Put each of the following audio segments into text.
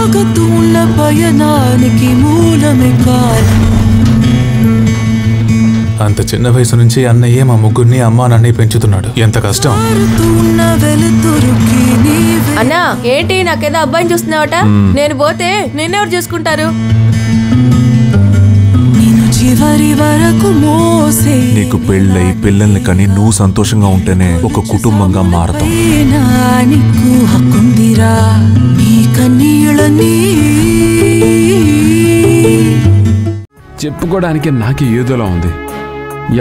సాగుతూ ఉన్న పయనానికి మూలమే కాలం. అంత చిన్న వయసు నుంచి అన్నయ్యే మా ముగ్గురిని అమ్మా నన్ను పెంచుతున్నాడు. ఎంత కష్టం. అన్నా ఏంటి నాకేదో అబ్బాయిని చూస్తున్నావట? నేను పోతే నిన్నెవరు చూసుకుంటారు? చివరి వరకు మోసే నీకు పెళ్ళై పిల్లల్ని కని నువ్వు సంతోషంగా ఉంటేనే ఒక కుటుంబంగా మారతాం. నీకు హక్కుందిరా నీ కన్నీళ్ళని. చెప్పుకోవడానికి నాకు ఏదోలా ఉంది.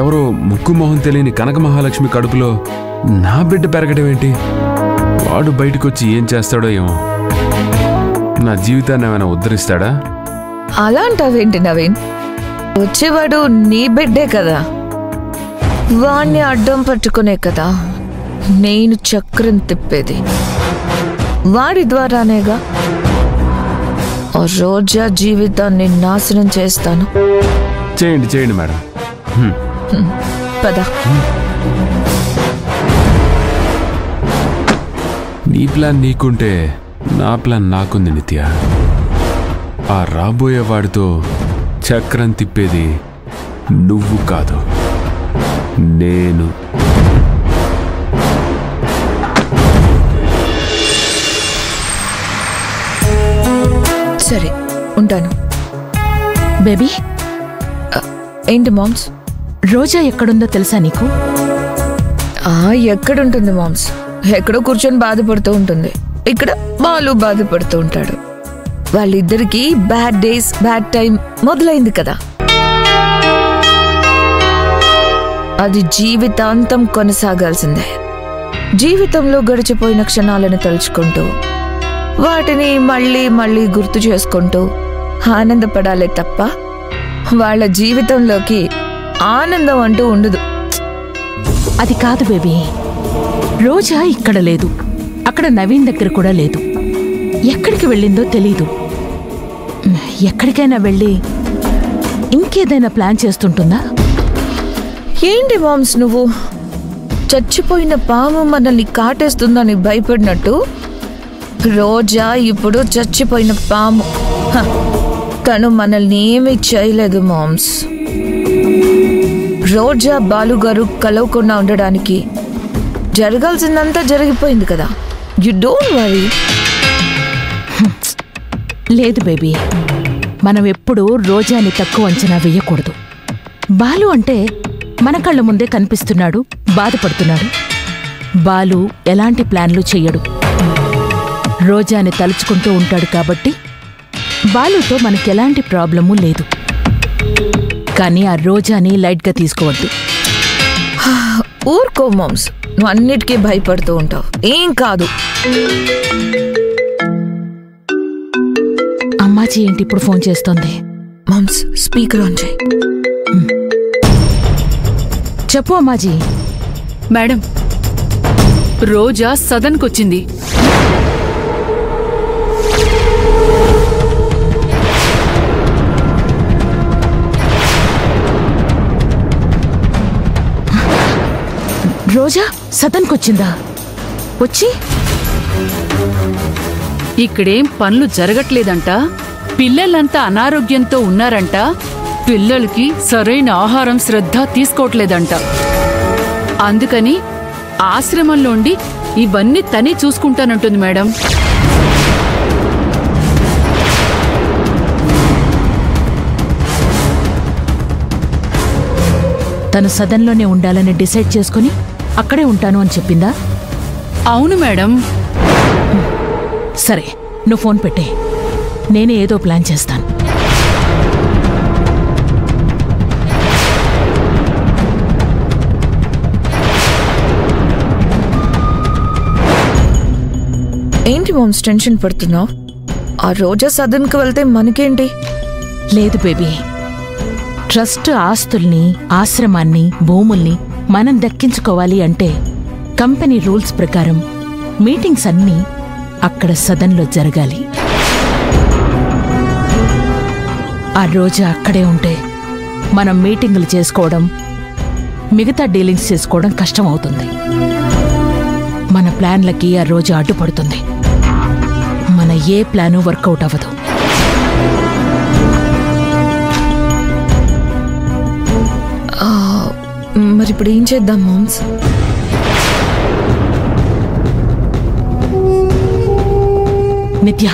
ఎవరో ముక్కు మొహం తెలియని కనక మహాలక్ష్మి కడుపులో నా బిడ్డ పెరగడం ఏంటి? వాడు బయటకు వచ్చి ఏం చేస్తాడో ఏమో. నా జీవితాన్ని ఏమైనా ఉద్ధరిస్తాడా? అలా అంటావేంటి నవీన్? వచ్చేవాడు నీ బిడ్డే కదా, వాణ్ణి అడ్డం పట్టుకునే కదా నేను చక్రం తిప్పేది. వాడి ద్వారానేగా ఆ రోజా జీవితాన్ని నాశనం చేస్తాను. చేయండి చేయండి మేడం. పద. నీ ప్లాన్ నీకుంటే నా ప్లాన్ నాకుంది నిత్య. ఆ రాబోయే వాడితో చక్రం తిప్పేది నువ్వు కాదు, నేను. సరే ఉంటాను. బేబీ ఏంటి మామ్స్? రోజా ఎక్కడుందో తెలుసా నీకు? ఎక్కడుంటుంది మామ్స్? ఎక్కడో కూర్చొని బాధపడుతూ ఉంటుంది. ఇక్కడ బాలు బాధపడుతూ ఉంటాడు. వాళ్ళిద్దరికి బ్యాడ్ డేస్ బ్యాడ్ టైం మొదలైంది కదా. అది జీవితాంతం కొనసాగాల్సిందే. జీవితంలో గడిచిపోయిన క్షణాలను తలుచుకుంటూ వాటిని మళ్ళీ మళ్ళీ గుర్తు చేసుకుంటూ ఆనందపడాలే తప్ప వాళ్ళ జీవితంలోకి ఆనందం అంటూ ఉండదు. అది కాదు బేబీ, రోజా ఇక్కడ లేదు, అక్కడ నవీన్ దగ్గర కూడా లేదు. ఎక్కడికి వెళ్ళిందో తెలీదు. ఎక్కడికైనా వెళ్ళి ఇంకేదైనా ప్లాన్ చేస్తుంటుందా? ఏంటి మామ్స్ నువ్వు చచ్చిపోయిన పాము మనల్ని కాటేస్తుందని భయపడినట్టు రోజా ఇప్పుడు చచ్చిపోయిన పాము. తను మనల్ని ఏమీ చేయలేదు మామ్స్. రోజా బాలుగారు కలవకుండా ఉండడానికి జరగాల్సిందంతా జరిగిపోయింది కదా. You don't worry. లేదు బేబీ, మనం ఎప్పుడూ రోజాని తక్కువ అంచనా వేయకూడదు. బాలు అంటే మన కళ్ళ ముందే కనిపిస్తున్నాడు, బాధపడుతున్నాడు. బాలు ఎలాంటి ప్లాన్లు చెయ్యడు, రోజాని తలుచుకుంటూ ఉంటాడు. కాబట్టి బాలుతో మనకెలాంటి ప్రాబ్లము లేదు. కానీ ఆ రోజాని లైట్గా తీసుకోవద్దు. ఊరుకో మామ్స్, నువ్వు అన్నిటికీ భయపడుతూ ఉంటావు. ఏం కాదు. అమ్మాజీ ఏంటి ఇప్పుడు ఫోన్ చేస్తోంది? మామ్స్ స్పీకర్ ఆన్ చేయి. చెప్పు అమ్మాజీ. మేడం, రోజా సదన్కొచ్చింది. రోజా సదన్కొచ్చిందా? వచ్చి ఇక్కడేం పనులు జరగట్లేదంట, పిల్లలంతా అనారోగ్యంతో ఉన్నారంట, పిల్లలకి సరైన ఆహారం శ్రద్ధ తీసుకోవట్లేదంట. అందుకని ఆశ్రమంలోండి ఇవన్నీ తనే చూసుకుంటానంటుంది మేడం. తను సదన్లోనే ఉండాలని డిసైడ్ చేసుకుని అక్కడే ఉంటాను అని చెప్పిందా? అవును మేడం. సరే, నువ్వు ఫోన్ పెట్టే, నేనే ఏదో ప్లాన్ చేస్తాను. ఏంటి మామ్స్ టెన్షన్ పడుతున్నావు? ఆ రోజా సదన్కి వెళ్తే మనకేంటి? లేదు బేబీ, ట్రస్ట్ ఆస్తుల్ని, ఆశ్రమాన్ని, భూముల్ని మనం దక్కించుకోవాలి అంటే కంపెనీ రూల్స్ ప్రకారం మీటింగ్స్ అన్నీ అక్కడ సదన్లో జరగాలి. ఆ రోజు అక్కడే ఉంటే మనం మీటింగులు చేసుకోవడం, మిగతా డీలింగ్స్ చేసుకోవడం కష్టం అవుతుంది. మన ప్లాన్లకి ఆ రోజు అడ్డుపడుతుంది. మన ఏ ప్లాను వర్కౌట్ అవ్వదు. మరి ఇప్పుడు ఏం చేద్దాం మామ్స్? నిత్య,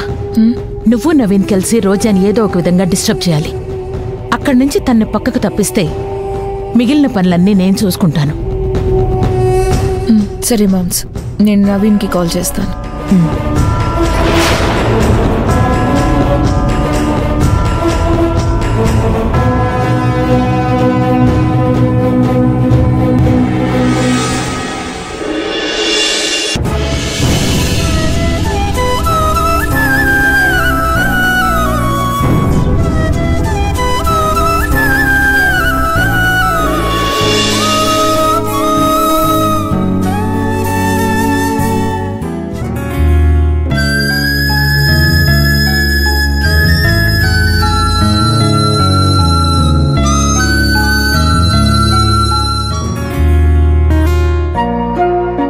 నువ్వు నవీన్ కలిసి రోజాని ఏదో ఒక విధంగా డిస్టర్బ్ చేయాలి. అక్కడి నుంచి తన్ని పక్కకు తప్పిస్తే మిగిలిన పనులన్నీ నేను చూసుకుంటాను. సరే మామ్స్, నేను నవీన్కి కాల్ చేస్తాను.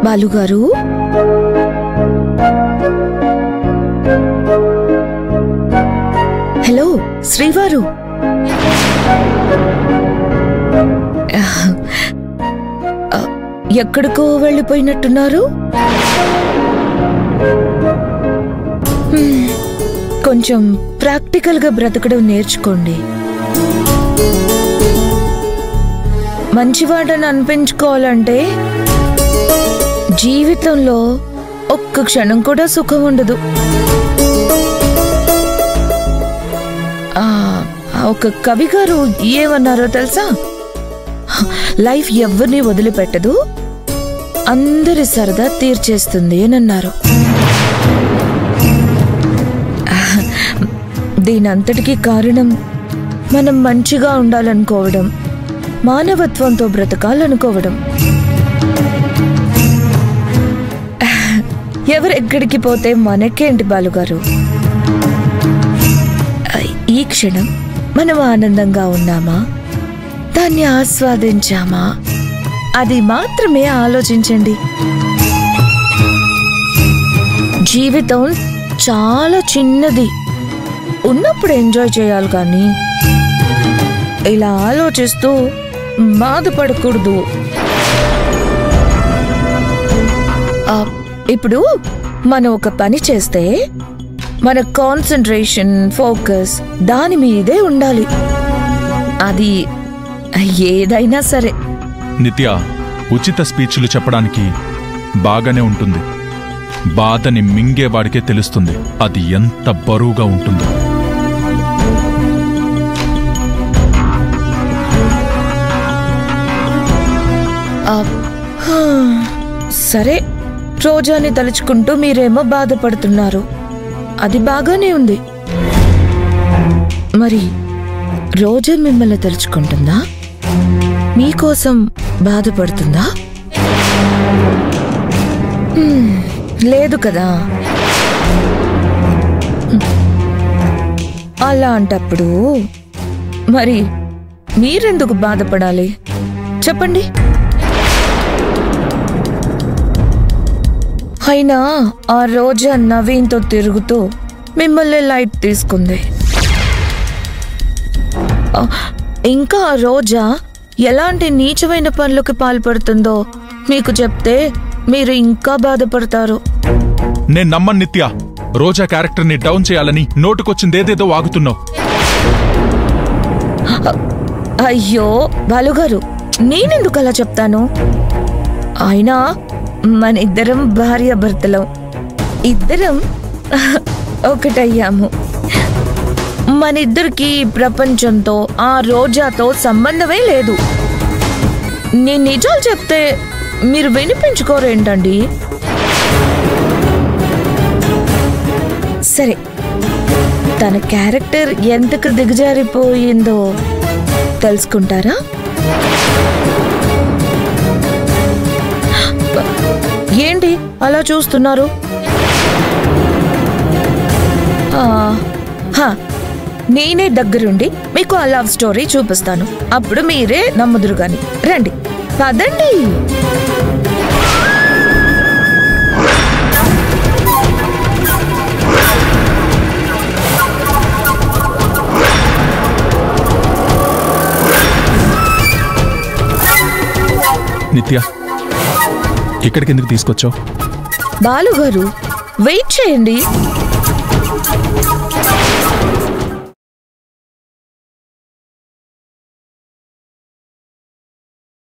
బాలుగారు, హలో శ్రీవారు. ఎక్కడికో వెళ్ళిపోయినట్టున్నారు? కొంచెం ప్రాక్టికల్గా బ్రతకడం నేర్చుకోండి. మంచివాడని అనిపించుకోవాలంటే జీవితంలో ఒక్క క్షణం కూడా సుఖం ఉండదు. ఒక కవి గారు ఏమన్నారో తెలుసా? లైఫ్ ఎవరిని వదిలిపెట్టదు, అందరి సరదా తీర్చేస్తుంది అని అన్నారు. దీనంతటికీ కారణం మనం మంచిగా ఉండాలనుకోవడం, మానవత్వంతో బ్రతకాలనుకోవడం. ఎవరెక్కడికి పోతే మనకేంటి బాలుగారు? ఈ క్షణం మనం ఆనందంగా ఉన్నామా, దాన్ని ఆస్వాదించామా, అది మాత్రమే ఆలోచించండి. జీవితం చాలా చిన్నది, ఉన్నప్పుడు ఎంజాయ్ చేయాలి కానీ ఇలా ఆలోచిస్తూ బాధపడకూడదు. ఇప్పుడు మనం ఒక పని చేస్తే మన కాన్సంట్రేషన్, ఫోకస్ దాని మీదే ఉండాలి. అది ఏదైనా సరే. నిత్య, ఉచిత స్పీచ్లు చెప్పడానికి బాగానే ఉంటుంది. బాధని మింగేవాడికే తెలుస్తుంది అది ఎంత బరువుగా ఉంటుందో. సరే, రోజాని తలుచుకుంటూ మీరేమో బాధపడుతున్నారు. అది బాగానే ఉంది. మరి రోజా మిమ్మల్ని తలుచుకుంటుందా? మీకోసం బాధపడుతుందా? లేదు కదా. అలాంటప్పుడు మరి మీరెందుకు బాధపడాలి చెప్పండి? అయినా ఆ రోజా నవీన్తో తిరుగుతూ మిమ్మల్ని లైట్ తీసుకుంది. ఇంకా ఆ రోజా ఎలాంటి నీచమైన పనులకు పాల్పడుతుందో మీకు చెప్తే మీరు ఇంకా బాధపడతారు. నేను నమ్మను నిత్య. రోజా క్యారెక్టర్ని డౌన్ చేయాలని నోటుకొచ్చిందేదేదో వాగుతున్నావు. అయ్యో బాలుగారు, నేనెందుకు అలా చెప్తాను? అయినా మన ఇద్దరం భార్యాభర్తలం, ఇద్దరం ఒకటయ్యాము. మన ఇద్దరికి ప్రపంచంతో, ఆ రోజాతో సంబంధమే లేదు. నేను నిజాలు చెప్తే మీరు వినిపించుకోరేంటండి? సరే, తన క్యారెక్టర్ ఎంతకు దిగజారిపోయిందో తెలుసుకుంటారా? ఏంటి అలా చూస్తున్నారు? నేనే దగ్గరుండి మీకు ఆ లవ్ స్టోరీ చూపిస్తాను. అప్పుడు మీరే నమ్ముదురు గాని. రండి, పదండి. నిత్య, ఇక్కడికి ఎందుకు తీసుకొచ్చావు? బాలు గారు వెయిట్ చేయండి.